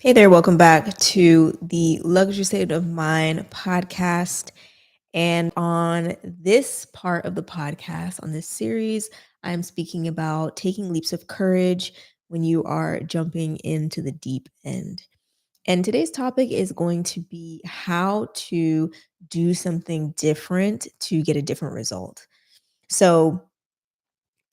Hey there, welcome back to the Luxury State of Mind podcast. And on this part of the podcast, on this series, I'm speaking about taking leaps of courage when you are jumping into the deep end. And today's topic is going to be how to do something different to get a different result. So,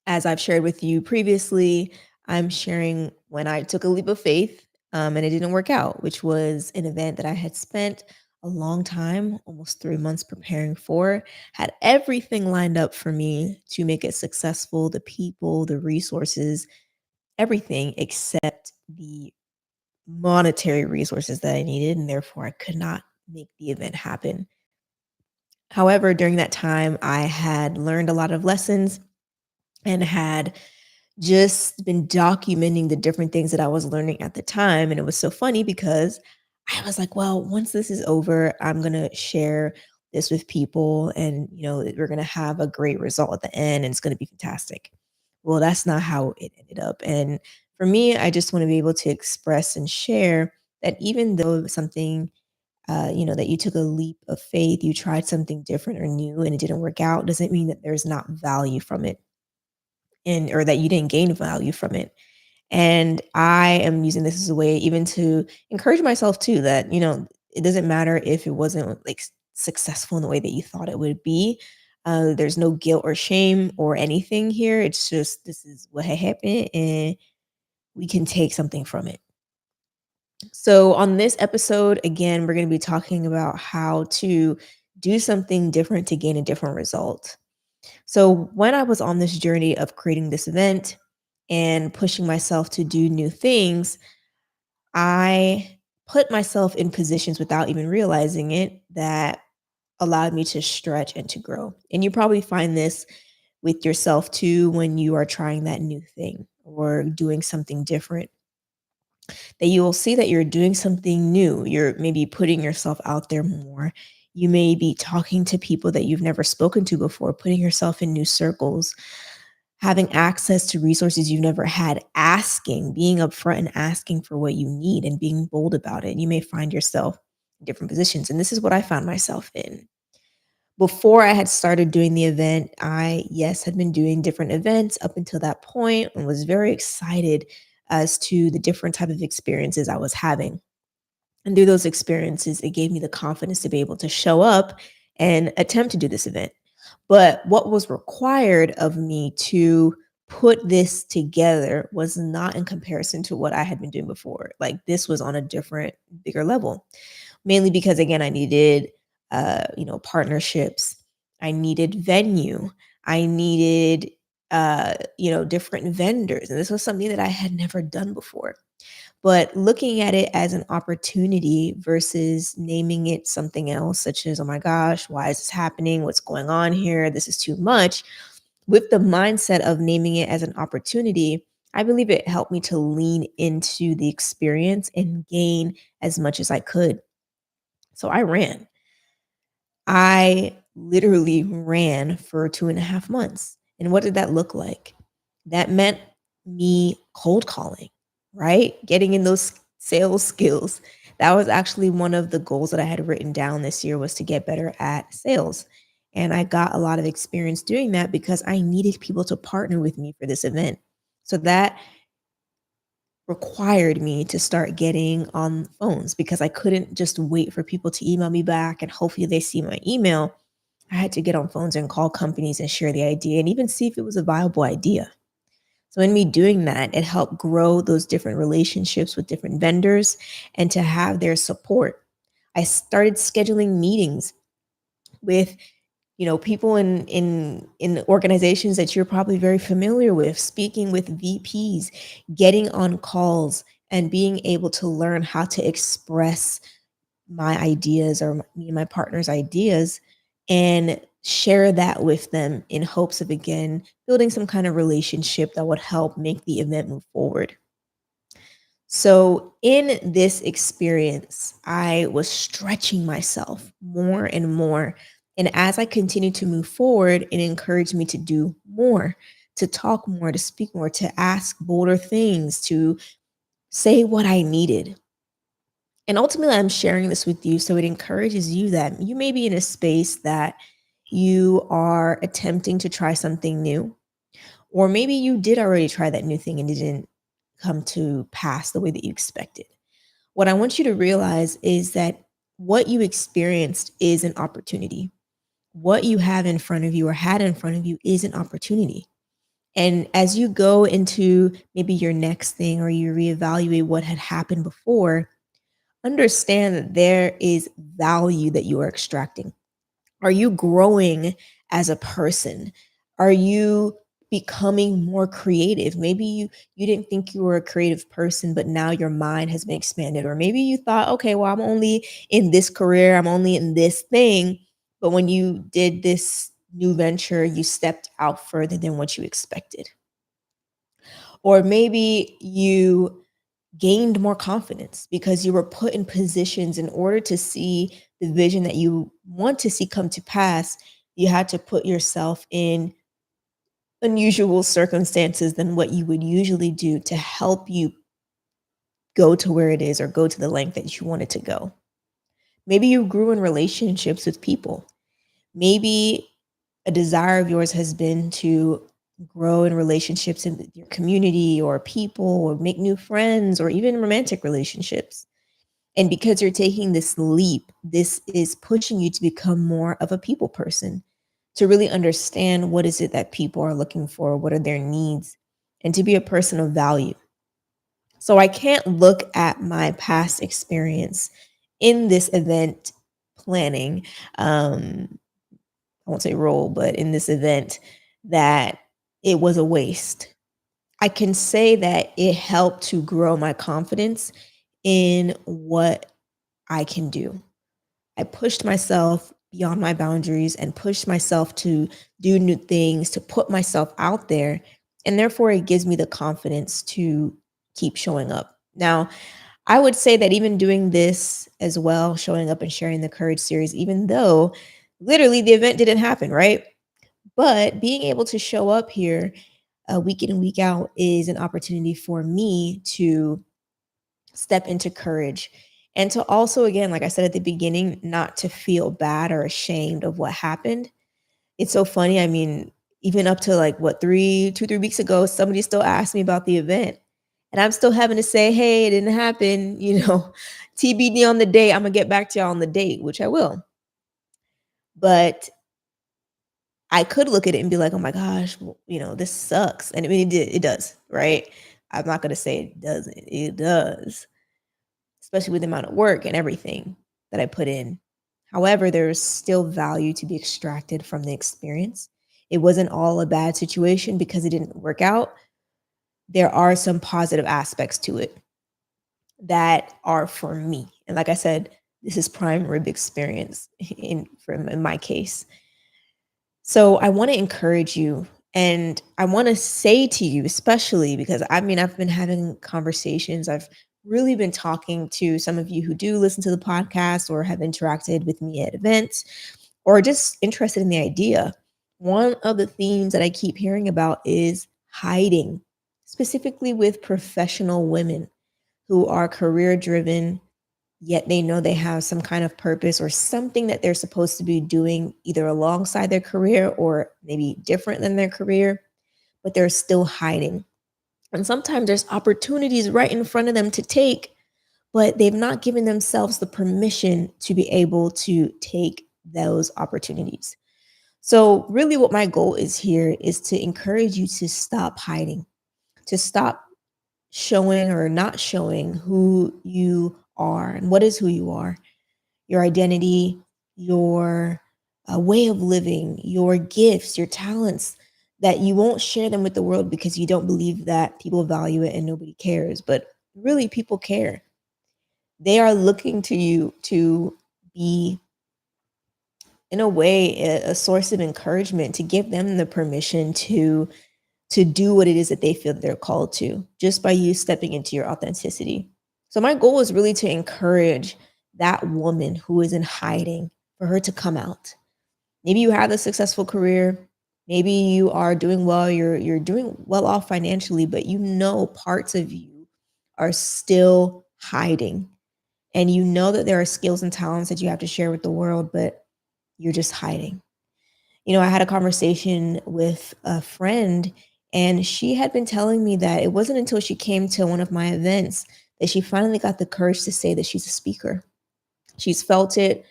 as I've shared with you previously, I'm sharing when I took a leap of faith and it didn't work out, which was an event that I had spent a long time, almost 3 months preparing for, had everything lined up for me to make it successful, the people, the resources, everything except the monetary resources that I needed. And therefore, I could not make the event happen. However, during that time, I had learned a lot of lessons and had just been documenting the different things that I was learning at the time. And it was so funny because I was like, well, once this is over, I'm going to share this with people and, we're going to have a great result at the end and it's going to be fantastic. Well, that's not how it ended up. And for me, I just want to be able to express and share that even though something, that you took a leap of faith, you tried something different or new and it didn't work out, doesn't mean that there's not value from it and or that you didn't gain value from it. And I am using this as a way even to encourage myself too that, it doesn't matter if it wasn't like successful in the way that you thought it would be. There's no guilt or shame or anything here. It's just this is what had happened and we can take something from it. So, on this episode, again, we're going to be talking about how to do something different to gain a different result. So, when I was on this journey of creating this event and pushing myself to do new things, I put myself in positions without even realizing it that allowed me to stretch and to grow. And you probably find this with yourself too when you are trying that new thing or doing something different, that you will see that you're doing something new. You're maybe putting yourself out there more. You may be talking to people that you've never spoken to before, putting yourself in new circles, having access to resources you've never had, asking, being upfront and asking for what you need and being bold about it. You may find yourself in different positions. And this is what I found myself in. Before I had started doing the event, I, yes, had been doing different events up until that point and was very excited as to the different type of experiences I was having. And through those experiences, it gave me the confidence to be able to show up and attempt to do this event. But what was required of me to put this together was not in comparison to what I had been doing before. Like this was on a different, bigger level, mainly because again, I needed, partnerships. I needed venue. I needed, different vendors. And this was something that I had never done before. But looking at it as an opportunity versus naming it something else, such as, oh my gosh, why is this happening? What's going on here? This is too much. With the mindset of naming it as an opportunity, I believe it helped me to lean into the experience and gain as much as I could. So I ran. I literally ran for 2.5 months. And what did that look like? That meant me cold calling, right? Getting in those sales skills. That was actually one of the goals that I had written down this year was to get better at sales. And I got a lot of experience doing that because I needed people to partner with me for this event. So that required me to start getting on phones because I couldn't just wait for people to email me back and hopefully they see my email. I had to get on phones and call companies and share the idea and even see if it was a viable idea. So in me doing that, it helped grow those different relationships with different vendors and to have their support. I started scheduling meetings with people in organizations that you're probably very familiar with, speaking with VPs, getting on calls and being able to learn how to express my ideas or me and my partner's ideas and share that with them in hopes of again building some kind of relationship that would help make the event move forward. So, in this experience, I was stretching myself more and more. And as I continued to move forward, it encouraged me to do more, to talk more, to speak more, to ask bolder things, to say what I needed. And ultimately, I'm sharing this with you so it encourages you that you may be in a space that you are attempting to try something new, or maybe you did already try that new thing and it didn't come to pass the way that you expected. What I want you to realize is that what you experienced is an opportunity. What you have in front of you or had in front of you is an opportunity. And as you go into maybe your next thing or you reevaluate what had happened before, understand that there is value that you are extracting. Are you growing as a person? Are you becoming more creative? Maybe you didn't think you were a creative person, but now your mind has been expanded. Or maybe you thought, okay, well, I'm only in this career, I'm only in this thing. But when you did this new venture, you stepped out further than what you expected. Or maybe you gained more confidence because you were put in positions in order to see the vision that you want to see come to pass. You had to put yourself in unusual circumstances than what you would usually do to help you go to where it is or go to the length that you wanted to go. Maybe you grew in relationships with people. Maybe a desire of yours has been to grow in relationships in your community or people or make new friends or even romantic relationships. And because you're taking this leap, this is pushing you to become more of a people person, to really understand what is it that people are looking for, what are their needs, and to be a person of value. So I can't look at my past experience in this event planning, I won't say role, but in this event that it was a waste. I can say that it helped to grow my confidence in what I can do. I pushed myself beyond my boundaries and pushed myself to do new things, to put myself out there. And therefore, it gives me the confidence to keep showing up. Now, I would say that even doing this as well, showing up and sharing the courage series, even though literally the event didn't happen, right? But being able to show up here week in and week out is an opportunity for me to step into courage and to also, again, like I said at the beginning, not to feel bad or ashamed of what happened. It's so funny. I mean, even up to like what 3 weeks ago, somebody still asked me about the event. And I'm still having to say, hey, it didn't happen, TBD on the date. I'm gonna get back to y'all on the date, which I will. But I could look at it and be like, oh my gosh, well, this sucks. And I mean, it does, right? I'm not gonna say it doesn't. It does, especially with the amount of work and everything that I put in. However, there's still value to be extracted from the experience. It wasn't all a bad situation because it didn't work out. There are some positive aspects to it that are for me. And like I said, this is prime rib experience in my case. So I want to encourage you and I want to say to you, especially because I mean, I've been having conversations. I've really been talking to some of you who do listen to the podcast or have interacted with me at events or just interested in the idea. One of the themes that I keep hearing about is hiding, specifically with professional women who are career driven, yet they know they have some kind of purpose or something that they're supposed to be doing either alongside their career or maybe different than their career, but they're still hiding. And sometimes there's opportunities right in front of them to take, but they've not given themselves the permission to be able to take those opportunities. So, really, what my goal is here is to encourage you to stop hiding, to stop showing or not showing who you are and what is who you are, your identity, your way of living, your gifts, your talents, that you won't share them with the world because you don't believe that people value it and nobody cares. But really, people care. They are looking to you to be, in a way, a source of encouragement, to give them the permission to do what it is that they feel that they're called to just by you stepping into your authenticity. So my goal is really to encourage that woman who is in hiding for her to come out. Maybe you have a successful career, maybe you are doing well, you're doing well off financially, but parts of you are still hiding. and you know that there are skills and talents that you have to share with the world, but you're just hiding. I had a conversation with a friend, and she had been telling me that it wasn't until she came to one of my events that she finally got the courage to say that she's a speaker. She's felt it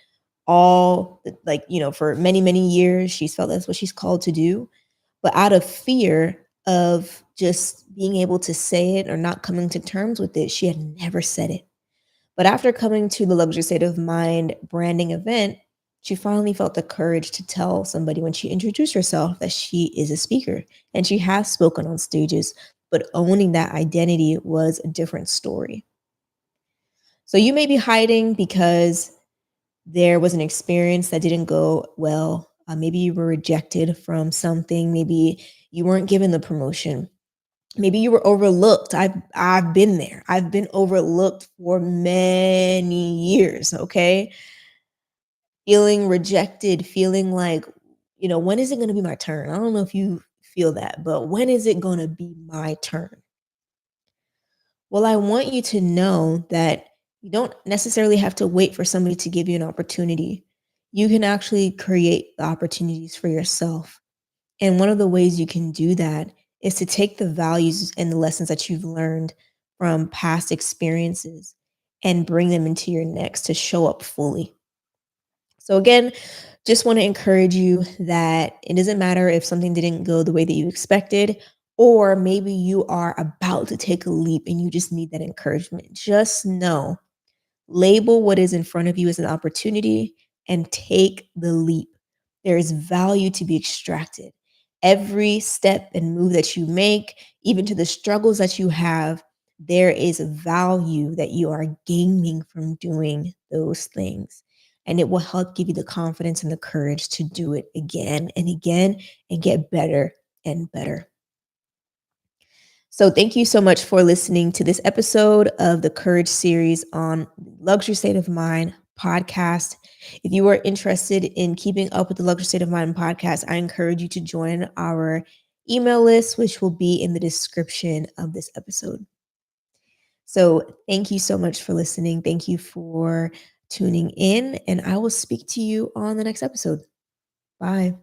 all, like, for many, many years. She's felt that's what she's called to do. But out of fear of just being able to say it or not coming to terms with it, she had never said it. But after coming to the Luxury State of Mind branding event, she finally felt the courage to tell somebody when she introduced herself that she is a speaker and she has spoken on stages, but owning that identity was a different story. So you may be hiding because there was an experience that didn't go well. Maybe you were rejected from something. Maybe you weren't given the promotion. Maybe you were overlooked. I've been there. I've been overlooked for many years, okay? Feeling rejected, feeling like, when is it gonna be my turn? I don't know if you feel that, but when is it gonna be my turn? Well, I want you to know that you don't necessarily have to wait for somebody to give you an opportunity. You can actually create the opportunities for yourself. And one of the ways you can do that is to take the values and the lessons that you've learned from past experiences and bring them into your next to show up fully. So, again, just want to encourage you that it doesn't matter if something didn't go the way that you expected, or maybe you are about to take a leap and you just need that encouragement. Just know, label what is in front of you as an opportunity and take the leap. There is value to be extracted. Every step and move that you make, even to the struggles that you have, there is value that you are gaining from doing those things. And it will help give you the confidence and the courage to do it again and again and get better and better. So, thank you so much for listening to this episode of the Courage series on Luxury State of Mind podcast. If you are interested in keeping up with the Luxury State of Mind podcast, I encourage you to join our email list, which will be in the description of this episode. So, thank you so much for listening. Thank you for tuning in, and I will speak to you on the next episode. Bye.